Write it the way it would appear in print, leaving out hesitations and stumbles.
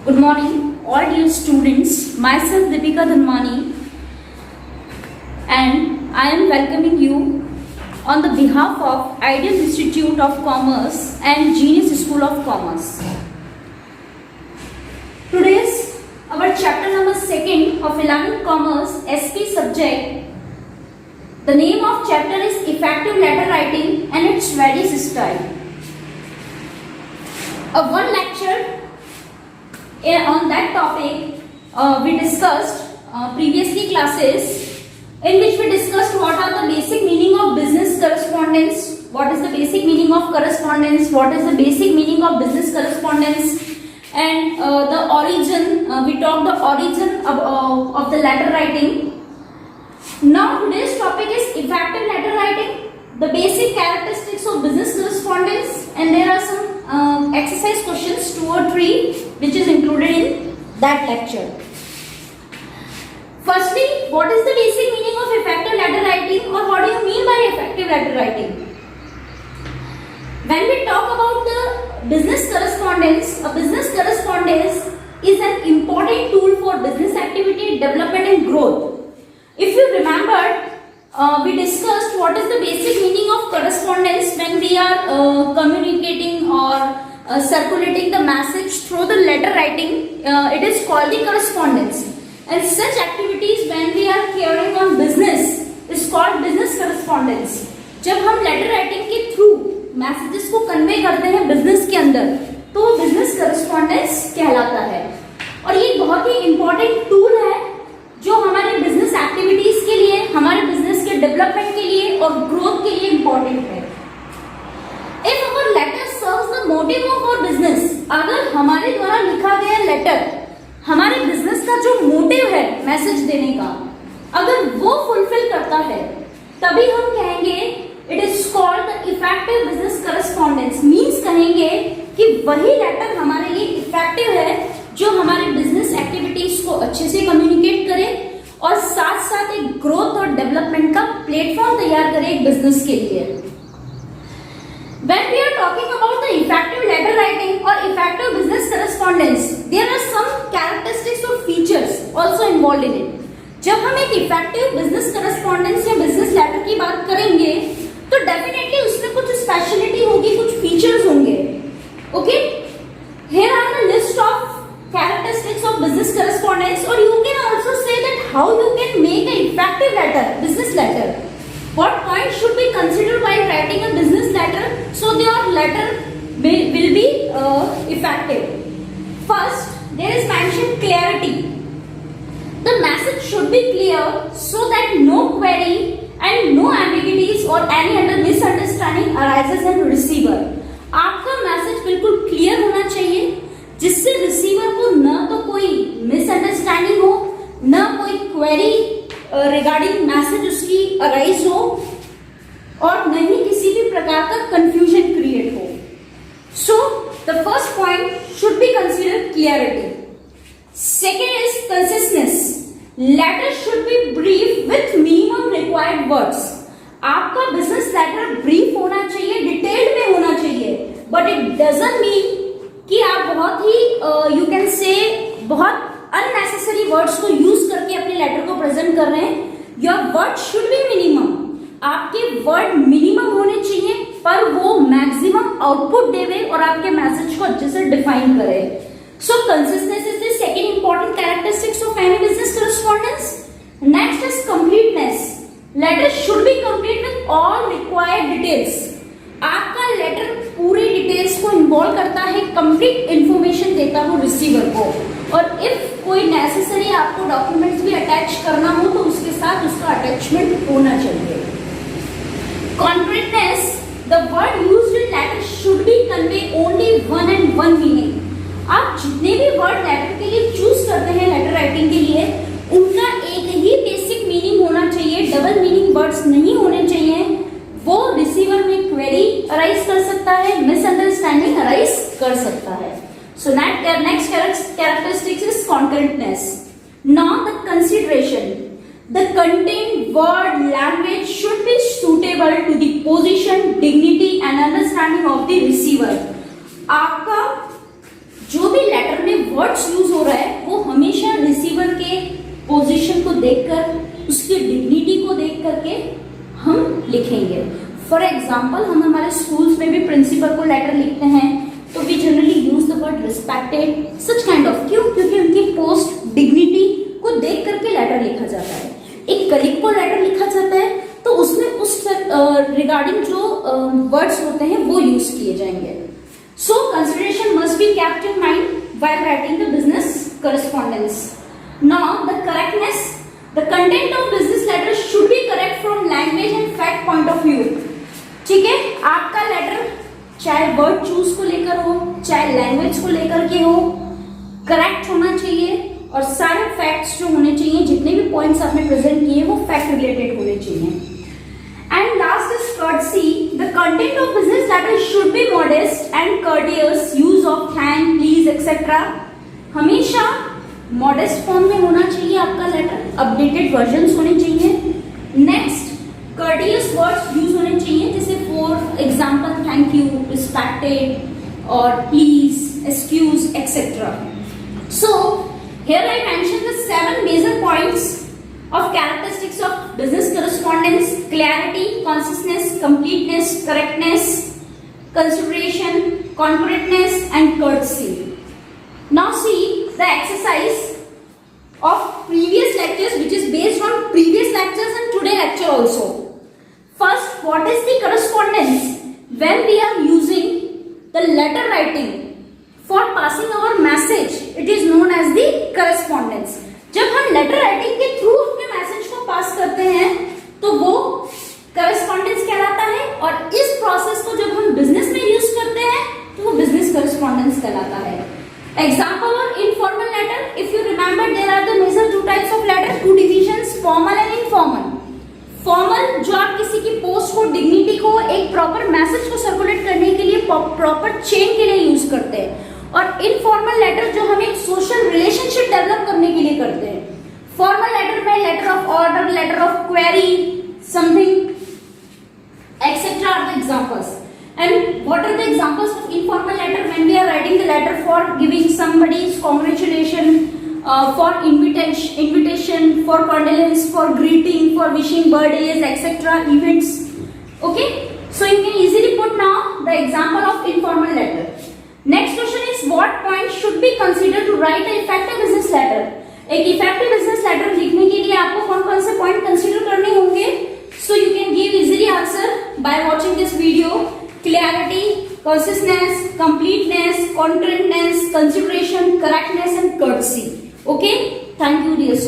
Good morning, all dear students. Myself Deepika Dhanwani, and I am welcoming you on the behalf of Ideal Institute of Commerce and Genius School of Commerce. Today's our chapter number 2 of 11th Commerce SP subject. The name of chapter is Effective Letter Writing and its various style. One lecture on that topic we discussed previously classes, in which we discussed what are the basic meaning of business correspondence, what is the basic meaning of correspondence, what is the basic meaning of business correspondence, and the origin. We talked the origin of the letter writing. Now today's topic is effective letter writing, the basic characteristics of business correspondence, and there are some exercise questions 2 or 3 which is included in that lecture. Firstly, what is the basic meaning of effective letter writing, or what do you mean by effective letter writing? When we talk about the business correspondence, a business correspondence is an important tool for business activity, development and growth. If you remember, we discussed what is the basic meaning of correspondence when we are communicating or circulating the message through the letter writing. It is called the correspondence. And such activities when we are carrying on business is called business correspondence. जब हम letter writing के through messages को convey करते हैं business के अंदर, तो वो बिजनेस करस्पॉन्डेंस कहलाता है. और ये बहुत ही इंपॉर्टेंट टूल है जो हमारे बिजनेस एक्टिविटीज के लिए, हमारे बिजनेस के डेवलपमेंट के लिए और ग्रोथ के लिए इंपॉर्टेंट है. If our letter serves the motive of our business, अगर हमारे द्वारा लिखा गया लेटर हमारे बिजनेस का जो मोटिव है मैसेज देने का, अगर वो फुलफिल करता है, तभी हम कहेंगे it is called the effective business correspondence. Means कहेंगे कि वही लेटर हमारे लिए इफेक्टिव है जो हमारे बिजनेस एक्टिविटीज को अच्छे से कम्युनिकेट करे और साथ साथ एक ग्रोथ और डेवलपमेंट का प्लेटफॉर्म तैयार करे एक बिजनेस के लिए. When we are talking about the effective letter writing or effective business correspondence, there are some characteristics or features also involved in it. जब हम एक effective business correspondence या business letter की बात करेंगे, तो definitely उसमें कुछ speciality होगी, कुछ features होंगे. Okay? Here are the list of characteristics of business correspondence, or you can also say that how you can make an effective letter, business letter. What points should be considered while writing a business letter so your letter will be effective? First, there is mentioned clarity. The message should be clear so that no query and no ambiguities or any other misunderstanding arises in receiver. आपका message बिल्कुल clear होना चाहिए जिससे receiver को न तो कोई misunderstanding हो, न कोई क्वेरी रिगार्डिंग मैसेज उसकी अराइज हो, और न ही किसी भी प्रकार का कंफ्यूजन क्रिएट हो. So the first point should be consider clarity. Second is consistence. Letter should be brief with minimum required words. आपका बिजनेस लेटर ब्रीफ होना चाहिए, डिटेल्ड में होना चाहिए, बट इट डजंट मीन कि आप बहुत ही यू कैन से बहुत अननेसेसरी वर्ड्स को यूज करके अपने लेटर को प्रेजेंट कर रहे हैं. Your word should be minimum. आपके वर्ड मिनिमम होने चाहिए, पर वो मैक्सिमम आउटपुट देवे और आपके मैसेज को अच्छे से डिफाइन करे. So consistency is the second important characteristics of any business correspondence. Next is completeness. Letter should be complete with all required details. आपका लेटर पूरी डिटेल्स को इन्वॉल्व करता है, कंप्लीट इंफॉर्मेशन देता हो रिसीवर को, और इफ कोई नेसेसरी आपको डॉक्यूमेंट्स भी अटैच करना हो तो उसके साथ उसका अटैचमेंट होना चाहिए. Concreteness. The word used in letter should be convey only one and one meaning. आप जितने भी वर्ड लेटर के लिए चूज करते हैं लेटर राइटिंग के लिए, उनका एक ही बेसिक मीनिंग होना चाहिए, डबल मीनिंग वर्ड्स नहीं होने चाहिए. वो रिसीवर में क्वेरी अराइज कर सकता है, मिसअंडरस्टैंडिंग अराइज कर सकता है. So next characteristics is concurrentness. Now the consideration. The content, word, language should be suitable to the position, dignity and understanding of the receiver. आपका जो भी लेटर में वर्ड वर्ड्स यूज हो रहा है वो हमेशा रिसीवर के पोजीशन को देखकर, उसकी डिग्निटी को देख करके हम लिखेंगे। फॉर एग्जाम्पल, हम हमारे स्कूल्स में भी प्रिंसिपल को लेटर लिखते हैं तो we generally use the word respected, such kind of. क्यों? क्योंकि उनकी पोस्ट डिग्निटी को देख करके लेटर लिखा जाता है। एक कलीग को लेटर लिखा जाता है तो उसमें उस रिगार्डिंग जो वर्ड्स होते हैं वो यूज किए जाएंगे। So consideration must be kept in mind while writing the business correspondence. Now the correctness, the content of business letter should be correct from language and fact point of view. ठीक है, आपका letter चाहे word choose को लेकर हो, चाहे language को लेकर के हो, करेक्ट होना चाहिए और सारे फैक्ट्स जो होने चाहिए, जितने भी पॉइंट्स आपने प्रेजेंट किए वो फैक्ट रिलेटेड होने चाहिए। And last is courtesy. The content of business letter should be modest and courteous. Use of thank, please, etc. हमेशा मॉडेस्ट फॉर्म में होना चाहिए आपका लेटर, अपडेटेड वर्जन्स होने चाहिए। नेक्स्ट, courteous वर्ड्स यूज होने चाहिए, जैसे for example thank you, respected और please, excuse, etcetera. So here I mentioned the 7 major points of characteristics of business correspondence: clarity, conciseness, completeness, correctness, consideration, concreteness, and courtesy. Now see the exercise of previous lectures, which is based on previous lectures and today lecture also. First, what is the correspondence? When we are using the letter writing for passing our message, it is known as the correspondence. जब हम letter writing के through अपने message को पास करते हैं तो वो correspondence कहलाता है, और इस प्रोसेस को जब हम बिजनेस में यूज करते हैं तो वो बिजनेस करस्पॉन्डेंस कहलाता है। Example of informal letter, if you remember there are the major 2 types of letter, 2 divisions, formal and informal. Formal जो आप किसी की पोस्ट को, डिग्निटी को, एक प्रॉपर मैसेज को सर्कुलेट करने के लिए, प्रॉपर चेन के लिए यूज करते हैं, और इनफॉर्मल लेटर जो हम एक सोशल रिलेशनशिप डेवलप करने के लिए करते हैं। फॉर्मल लेटर में letter of order, letter of query, something etcetera are the examples. And what are the examples of informal letter? When we are writing the letter for giving somebody's congratulation, for invitation, for condolence, for greeting, for wishing birthdays, etc. events. Okay, so you can easily put now the example of informal letter. Next question is, what points should be considered to write an effective business letter? एक effective business letter लिखने के लिए आपको कौन-कौन से point consider करने होंगे? So you can give easily answer by watching this video. Clarity, conciseness, completeness, concreteness, consideration, correctness, and courtesy. Okay, thank you dear students.